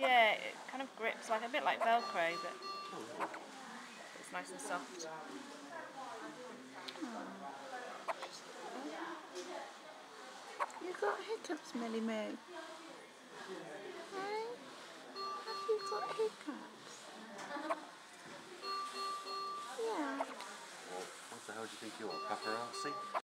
Yeah, it kind of grips like a bit like Velcro, but Oh, it's nice and soft. you got hiccups, Millie Moo? Hey? Have you got hiccups? Yeah. Well, what the hell do you think you are, paparazzi?